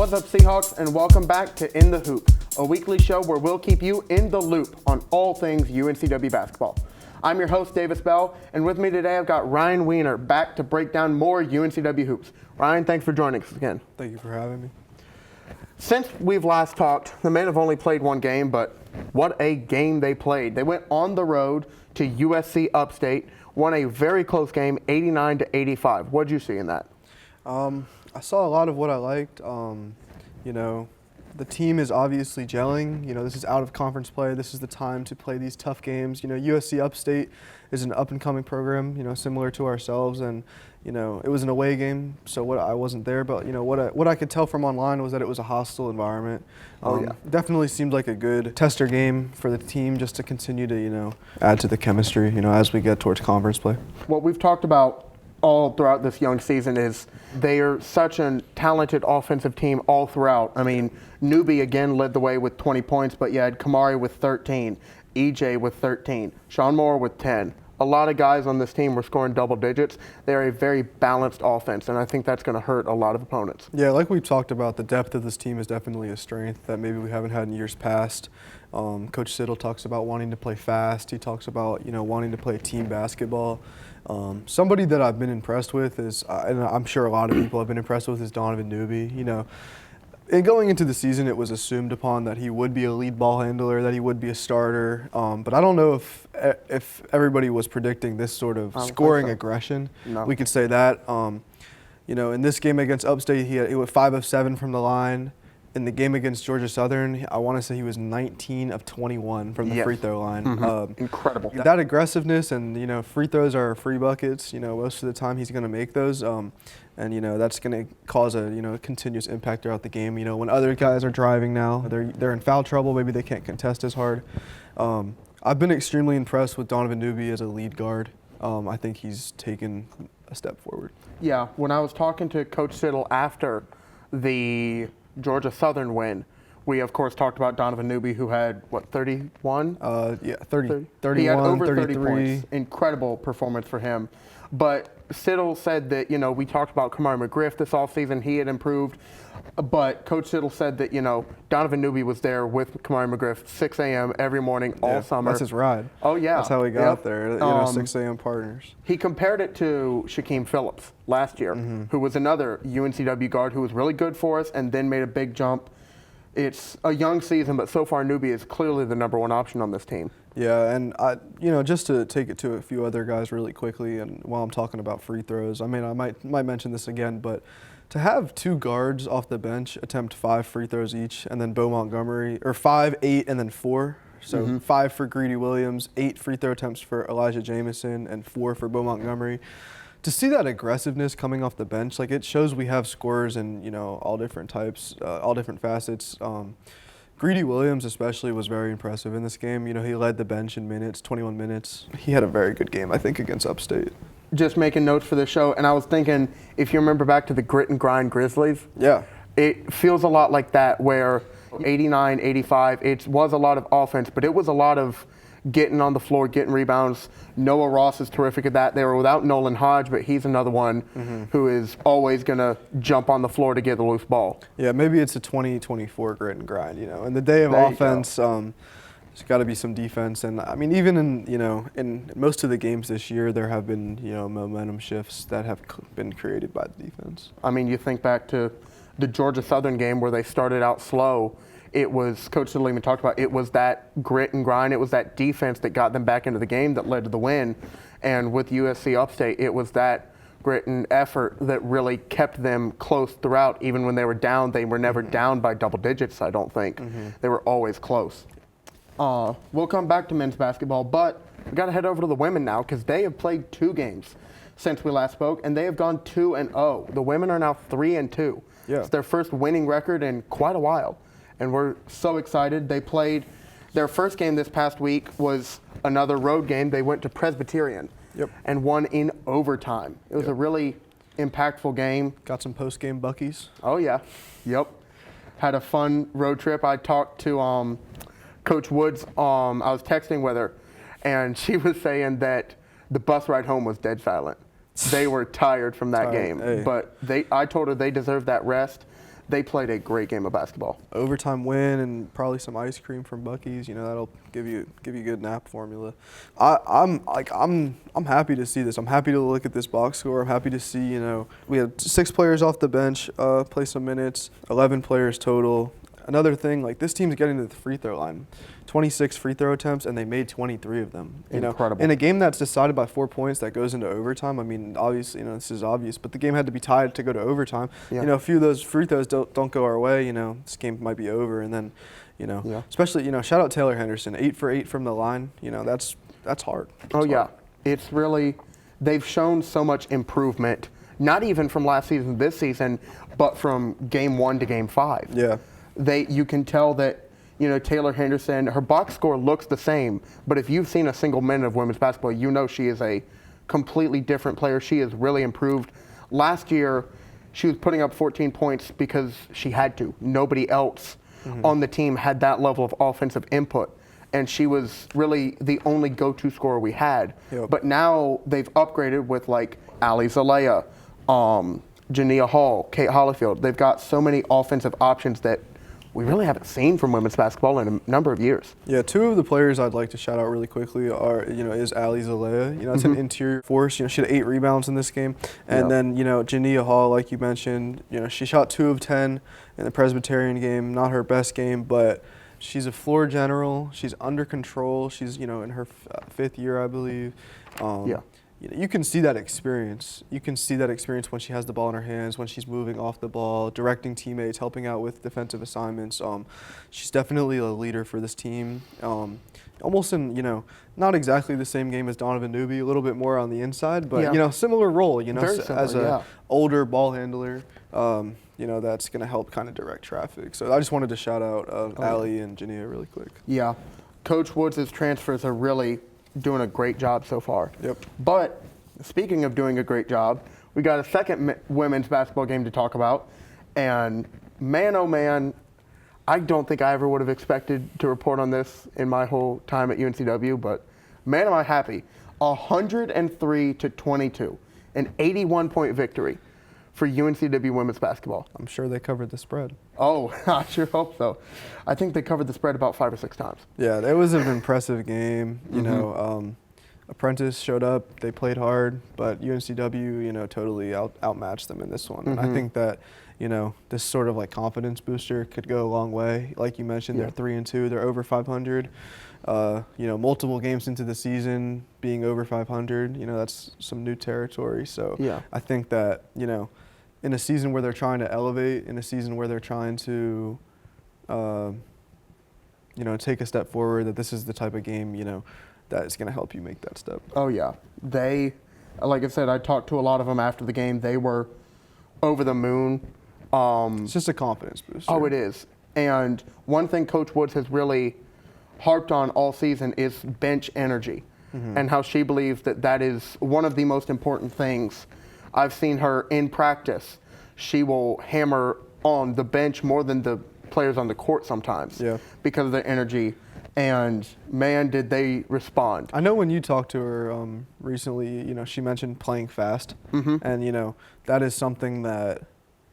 What's up, Seahawks, and welcome back to In the Hoop, a weekly show where we'll keep you in the loop on all things UNCW basketball. I'm your host, Davis Bell, and with me today I've got Ryan Wiener back to break down more UNCW hoops. Ryan, thanks for joining us again. Thank you for having me. Since we've last talked, the men have only played one game, but what a game they played. They went on the road to USC Upstate, won a very close game, 89-85. What did you see in that? I saw a lot of what I liked. The team is obviously gelling. This is out of conference play. This is the time to play these tough games. USC Upstate is an up-and-coming program, similar to ourselves. And, it was an away game, so I wasn't there. But, what I could tell from online was that it was a hostile environment. Definitely seemed like a good tester game for the team just to continue to, add to the chemistry, as we get towards conference play. What we've talked about all throughout this young season is they are such a talented offensive team all throughout. I mean, Newbie again led the way with 20 points, but you had Kamari with 13, EJ with 13, Sean Moore with 10. A lot of guys on this team were scoring double digits. They're a very balanced offense, and I think that's going to hurt a lot of opponents. Yeah, like we've talked about, the depth of this team is definitely a strength that maybe we haven't had in years past. Coach Siddle talks about wanting to play fast. He talks about, wanting to play team basketball. Somebody that I've been impressed with is, and I'm sure a lot of people have been impressed with, is Donovan Newby. And going into the season, it was assumed upon that he would be a lead ball handler, that he would be a starter. But I don't know if everybody was predicting this sort of scoring aggression. No. We could say that. In this game against Upstate, he went 5 of 7 from the line. In the game against Georgia Southern, I want to say he was 19 of 21 from the free throw line. Incredible. That aggressiveness and, free throws are free buckets. Most of the time he's going to make those. And, that's going to cause a, continuous impact throughout the game. When other guys are driving now, they're in foul trouble. Maybe they can't contest as hard. I've been extremely impressed with Donovan Newby as a lead guard. I think he's taken a step forward. Yeah, when I was talking to Coach Siddle after the Georgia Southern win, we of course talked about Donovan Newby, who had 31? 30. He had over 33. 30 points. Incredible performance for him. But Siddle said that, we talked about Kamari McGriff this offseason. He had improved. But Coach Siddle said that, Donovan Newby was there with Kamari McGriff 6 a.m. every morning all summer. That's his ride. Oh, yeah. That's how he got there, 6 a.m. partners. He compared it to Shaquem Phillips last year, who was another UNCW guard who was really good for us and then made a big jump. It's a young season, but so far Newby is clearly the number one option on this team. Yeah, and just to take it to a few other guys really quickly, and while I'm talking about free throws, I might mention this again, but to have 2 guards off the bench attempt 5 free throws each, and then Bo Montgomery, or 5, 8, and then 4. So 5 for Greedy Williams, 8 free throw attempts for Elijah Jamison, and 4 for Bo Montgomery. To see that aggressiveness coming off the bench, it shows we have scorers in, all different types, all different facets. Greedy Williams especially was very impressive in this game. He led the bench in minutes, 21 minutes. He had a very good game, I think, against Upstate. Just making notes for the show, and I was thinking, if you remember back to the Grit and Grind Grizzlies, it feels a lot like that, where 89, 85, it was a lot of offense, but it was a lot of getting on the floor, getting rebounds. Noah Ross is terrific at that. They were without Nolan Hodge, but he's another one who is always going to jump on the floor to get the loose ball. Yeah, maybe it's a 20-24 grit and grind, In the day of offense, there's got to be some defense. And, even in most of the games this year, there have been, momentum shifts that have been created by the defense. You think back to the Georgia Southern game where they started out slow. It was, Coach Siddle even talked about, it was that grit and grind. It was that defense that got them back into the game that led to the win. And with USC Upstate, it was that grit and effort that really kept them close throughout. Even when they were down, they were never down by double digits, I don't think. They were always close. We'll come back to men's basketball, but we've got to head over to the women now because they have played 2 games since we last spoke, and they have gone 2-0. The women are now 3-2. Yeah. It's their first winning record in quite a while. And we're so excited. They played their first game this past week was another road game. They went to Presbyterian and won in overtime. It was a really impactful game. Got some post-game buckies. Oh, yeah. Yep. Had a fun road trip. I talked to Coach Woods. I was texting with her, and she was saying that the bus ride home was dead silent. They were tired from that game. But I told her they deserved that rest. they played a great game of basketball. Overtime win and probably some ice cream from Buc-ee's. That'll give you good nap formula. I'm happy to see this. I'm happy to look at this box score. I'm happy to see we had 6 players off the bench play some minutes, 11 players total. Another thing, this team's getting to the free throw line. 26 free throw attempts, and they made 23 of them. Incredible. In a game that's decided by 4 points that goes into overtime, I mean, obviously, this is obvious, but the game had to be tied to go to overtime. Yeah. A few of those free throws don't go our way, this game might be over. And then, Yeah. especially, shout out Taylor Henderson, 8 for 8 from the line. That's hard. Oh, yeah. It's really, they've shown so much improvement, not even from last season to this season, but from game 1 to game 5. Yeah. You can tell that, Taylor Henderson, her box score looks the same, but if you've seen a single minute of women's basketball, she is a completely different player. She has really improved. Last year, she was putting up 14 points because she had to. Nobody else on the team had that level of offensive input, and she was really the only go-to scorer we had. Yep. But now they've upgraded with Ali Zalea, Jania Hall, Kate Hollifield. They've got so many offensive options that we really haven't seen from women's basketball in a number of years. Yeah, 2 of the players I'd like to shout out really quickly is Ali Zalea. It's an interior force. She had 8 rebounds in this game. And then, Jania Hall, like you mentioned, she shot 2 of 10 in the Presbyterian game. Not her best game, but she's a floor general. She's under control. She's, in her 5th year, I believe. You can see that experience. You can see that experience when she has the ball in her hands, when she's moving off the ball, directing teammates, helping out with defensive assignments. She's definitely a leader for this team. Almost in, not exactly the same game as Donovan Newby, a little bit more on the inside, but, similar role, Very similar, as a older ball handler, that's going to help kind of direct traffic. So I just wanted to shout out Ali and Jania really quick. Yeah. Coach Woods' transfers are really doing a great job so far. Yep. But speaking of doing a great job, we got a second women's basketball game to talk about. And man, oh man, I don't think I ever would have expected to report on this in my whole time at UNCW, but man, am I happy. 103-22, an 81-point victory for UNCW women's basketball. I'm sure they covered the spread. Oh, I sure hope so. I think they covered the spread about 5 or 6 times. Yeah, it was an impressive game. Apprentice showed up. They played hard, but UNCW, totally outmatched them in this one. And I think that, this sort of confidence booster could go a long way. Like you mentioned, they're 3-2. They're over 500. Multiple games into the season being over 500. That's some new territory. So I think that, in a season where they're trying to elevate, in a season where they're trying to, take a step forward, that this is the type of game, that is going to help you make that step. Oh, yeah. They, like I said, I talked to a lot of them after the game. They were over the moon. It's just a confidence booster. Oh, it is. And one thing Coach Woods has really harped on all season is bench energy, and how she believes that is one of the most important things. I've seen her in practice. She will hammer on the bench more than the players on the court sometimes because of their energy. And man, did they respond. I know when you talked to her recently, she mentioned playing fast. And, that is something that,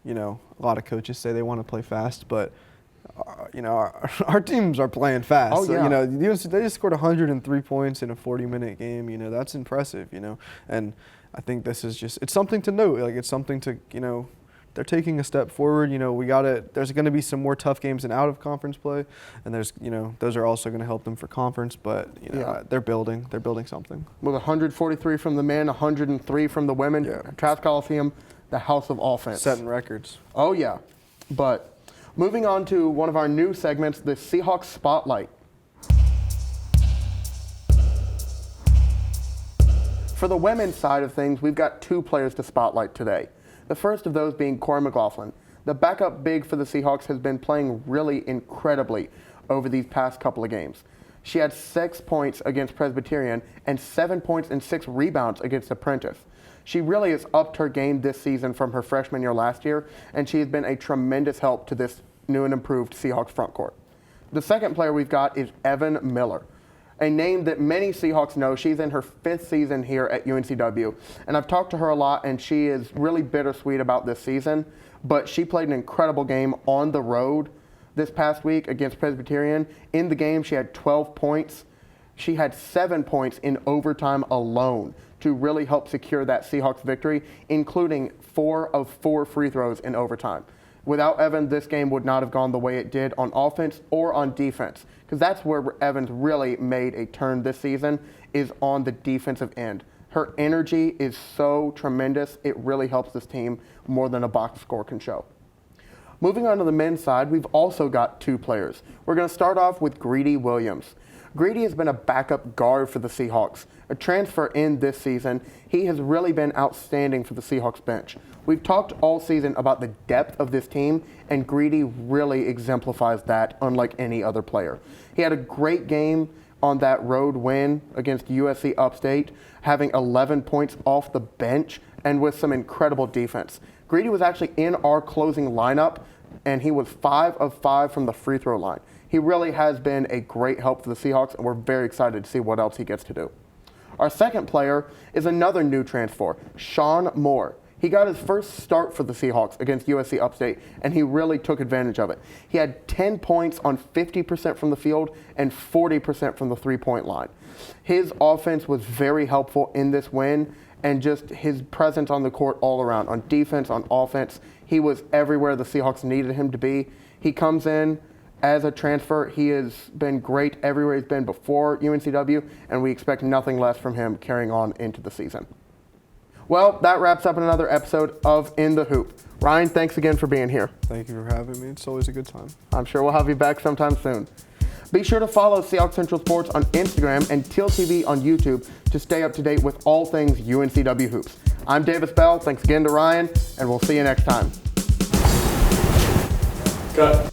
a lot of coaches say they want to play fast, but, our teams are playing fast. Oh, yeah. So, they just scored 103 points in a 40-minute game. That's impressive, And I think this is it's something to note. It's something to, they're taking a step forward. There's going to be some more tough games in out-of-conference play, and there's, those are also going to help them for conference. But they're building something. With 143 from the men, 103 from the women, Trask Coliseum, the house of offense. Setting records. Oh yeah, but moving on to one of our new segments, the Seahawks Spotlight. For the women's side of things, we've got 2 players to spotlight today. The first of those being Corey McLaughlin. The backup big for the Seahawks has been playing really incredibly over these past couple of games. She had 6 points against Presbyterian and 7 points and 6 rebounds against Apprentice. She really has upped her game this season from her freshman year last year, and she has been a tremendous help to this new and improved Seahawks front court. The second player we've got is Evan Miller. a name that many Seahawks know. She's in her 5th season here at UNCW, and I've talked to her a lot, and she is really bittersweet about this season, but she played an incredible game on the road this past week against Presbyterian. In the game, she had 12 points. She had 7 points in overtime alone to really help secure that Seahawks victory, including 4 of 4 free throws in overtime. Without Evan, this game would not have gone the way it did on offense or on defense, because that's where Evans really made a turn this season, is on the defensive end. Her energy is so tremendous, it really helps this team more than a box score can show. Moving on to the men's side, we've also got 2 players. We're going to start off with Greedy Williams. Greedy has been a backup guard for the Seahawks, a transfer in this season. He has really been outstanding for the Seahawks bench. We've talked all season about the depth of this team, and Greedy really exemplifies that unlike any other player. He had a great game on that road win against USC Upstate, having 11 points off the bench and with some incredible defense. Greedy was actually in our closing lineup, and he was 5 of 5 from the free throw line. He really has been a great help for the Seahawks, and we're very excited to see what else he gets to do. Our second player is another new transfer, Sean Moore. He got his first start for the Seahawks against USC Upstate, and he really took advantage of it. He had 10 points on 50% from the field and 40% from the three-point line. His offense was very helpful in this win, and just his presence on the court all around, on defense, on offense, he was everywhere the Seahawks needed him to be. He comes in as a transfer. He has been great everywhere he's been before UNCW, and we expect nothing less from him carrying on into the season. Well, that wraps up another episode of In the Hoop. Ryan, thanks again for being here. Thank you for having me. It's always a good time. I'm sure we'll have you back sometime soon. Be sure to follow Seahawks Central Sports on Instagram and TealTV on YouTube to stay up to date with all things UNCW hoops. I'm Davis Bell. Thanks again to Ryan, and we'll see you next time. Cut.